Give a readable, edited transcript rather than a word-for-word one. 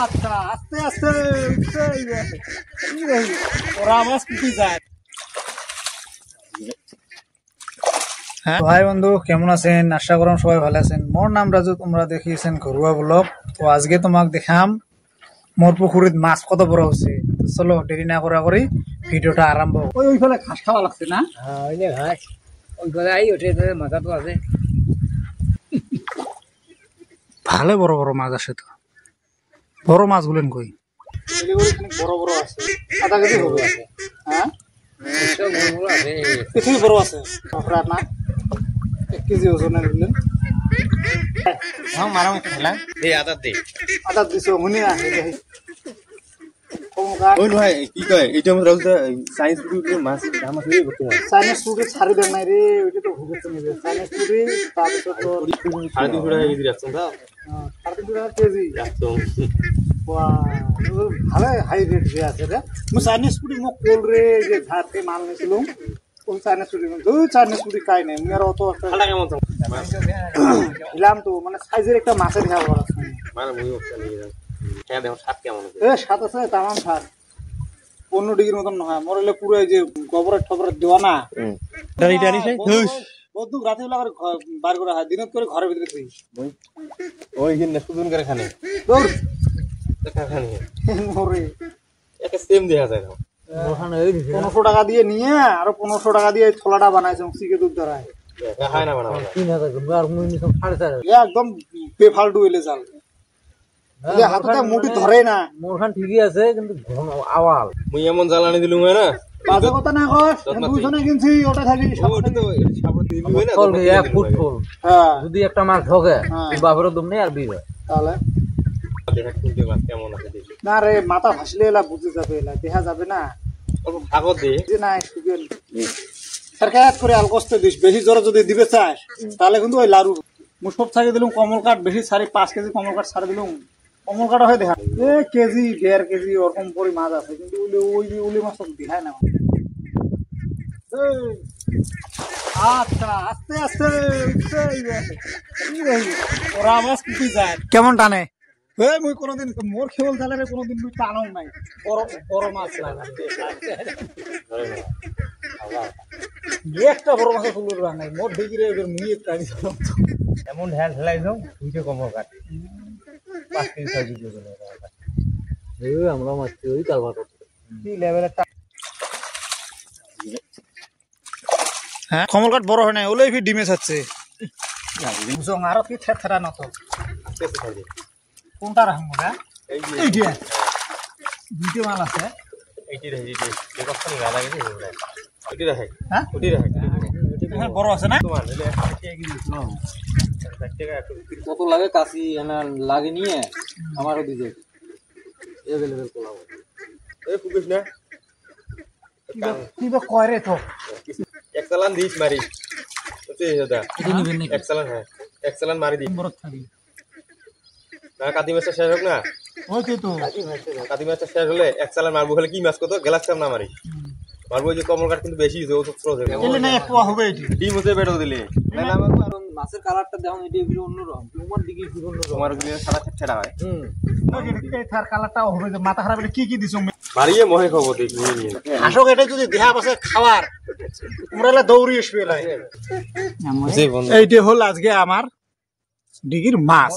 আচ্ছা আস্তে আস্তে ওরা আওয়াজ কুটি যায়। হ্যাঁ ভাই বন্ধু কেমন আছেন? আশা করম সবাই ভালো আছেন। মোর নাম রাজু, তোমরা দেখিয়েছেন ঘরোয়া ব্লগ। তো আজকে তোমাক দেখাম মোর পুকুরিত মাছ কত বড় হচ্ছে। চলো দেরি না করা করি ভিডিওটা আরম্ভ। ওইফালে ঘাস খাওয়া লাগছে না? হ্যাঁ ওই যে ঘাস ওইফালে আই ওঠে মাথা তো আছে। ভালো বড় বড় মাছ আছে তো। বড় মাছ গুলেন কই? বড় বড় আছে, আধা কেজি হবে। হ্যাঁ কিছু বড় আছে আপনার না 1 কেজি ওজনের গুলেন। মারা মতো খেলা এই আদার দিছো মনে আছে ওই ভাই কি কয় এটা আমরা সায়েন্স গ্রুপের মাছ দাম আছে রে কত? সায়েন্স স্টুডেন্ট ছাড়ি দেন নাই রে, ওইটা তো ভুগতে নেবে। সায়েন্স স্টুডেন্ট তারপর তো 350 টাকা কেজি রাখছেন না? হ্যাঁ 350 টাকা কেজি রাখছেন। বাহ ভালো হাই রেট যে আছে রে। মু সায়েন্স স্টুডেন্ট মো কোল রে যে ঝাড়তে মাল নিছিলাম কোন সায়েন্স স্টুডেন্ট দুই সায়েন্স স্টুডেন্ট কাই নাই মুয়ার অত একটা খালা কেমন তো দিলাম তো মানে সাইজের একটা মাছের খেয়া বড় আছে মানে মুই ওটা নিয়ে যাই। হ্যাঁ দেখো স্বাদ কেমন আছে? স্বাদ আছে তামাম স্বাদ। 15 ডিগ্রির মতন নহয় মরলে পুরো এই যে গোবরের ঠবরের দেওয়া না। বহুত রাতে বেলা করে বার করা হয়, দিনত করে ঘরের ভিতরে থই ওই দিন না সুদুন করে খানে দূর দেখা খানে মরে একটা সেম দেখা যায় না। ওখানে ওই 1500 টাকা দিয়ে নিয়ে আর 1500 টাকা দিয়ে ছোলাটা বানাইছে সিকে দুধ ধরায়। খায় না বানা 3000 আর মুই নিছম 4.5 একদম বেফালতু হইলে জাল হাতে মুঠি ধরে না। মোরখান ঠিকই আছে কিন্তু ঘন আওয়াল মুই এমন জ্বালানি দিলুম হয় না বাজে কথা না কস। 200 না কিনছি ওটা খালি ওটা তো সাবর দিলুম হয় না ফল 1 ফুট ফল। হ্যাঁ যদি একটা মাছ ঢোকে বাপেরও দম নেই আর বিরে তাহলে দেখা শুনতে মাছ কেমন আছে দেখি। না রে মাথা ভাসলে এলা বুঝে যাবে, এলা দেখা যাবে না অল্প ভাগত দে যে না সুগেল সরকার করে আলকস্তে দিস। বেশি জোরে যদি দিবে চাস তাহলে কিন্তু ওই লারু মুসব ছাড়িয়ে দিলুম। কমল কাঠ বেশি ছাড়ি 5 কেজি কমল কাঠ ছাড়ি দিলুম। কমল কাঠ হয় দেখা কেজি 1.5 কেজি ওরকম পরি মাছ আছে কিন্তু ওই উলি মাছ দেখায় না। আচ্ছা আস্তে আস্তে ওরা মাছ কুটি যায় কেমন টানে। মুই কোনোদিন মোর খেবল জালে কোনোদিন মুই টানাও নাই। বড় বড় মাছ লাগা একটা বড় মাছের ফুলুর নাই মোর ডিগ্রি মুই টানি এমন ঢেল ঢেলাই যাও দুইটা কম কাটে 5 কেজি 6 কেজি করে এই আমরা মাছ ওই কালভার কি লেভেলের হ্যাঁ কমল কাঠ বড় হয় নাই ওলাই ফির ডিমে ছাড়ছে জং আরো কি থেরা না তো কোনটা রাখবো না এইটা দুটো মাল আছে এইটি রে এইটি এই কষ্টনি গালা গেছে ওটি রাখে হ্যাঁ ওটি রাখে হ্যাঁ বড় আছে না তোমার নিলে 1 টাকা কেজি দিছ না 1 টাকা কত লাগে কাশি এনা লাগে নিয়ে আমারও দিতে अवेलेबल কোলাও এই ফুকিস না কি তো কয় রে তো এক চালান দিস মারি ওতে দাদা এটা নিবেন নাকি? এক চালান হ্যাঁ এক চালান মারি দি বড় থাকি না কাতি মাছটা শেষ হোক না ওই তো কাতি মাছটা শেষ হলে এক চালান মারবো খালি কি মাছ কত গ্লাস চাপ না মারি মারবো যে কমল কাঠ কিন্তু বেশি ও তো ছোট হবে এলে না একটু হবে এটি ডিম হতে বেড়ো দিলে না না আমার কারণ মাছের কালারটা দেখুন এটা একটু অন্যরকম তোমার দিকে একটু অন্যরকম তোমার গুলি সাদা ছেড়া হয় এই থার কালারটাও হবে যে মাথা খারাপ হলে কি দিছো মারিয়ে মহে খবর দেখি নিয়ে আসক এটা যদি দেহা বসে খাবার তোমরা দৌড়ি আসবে এইটা হল আজকে আমার ডিগির মাছ।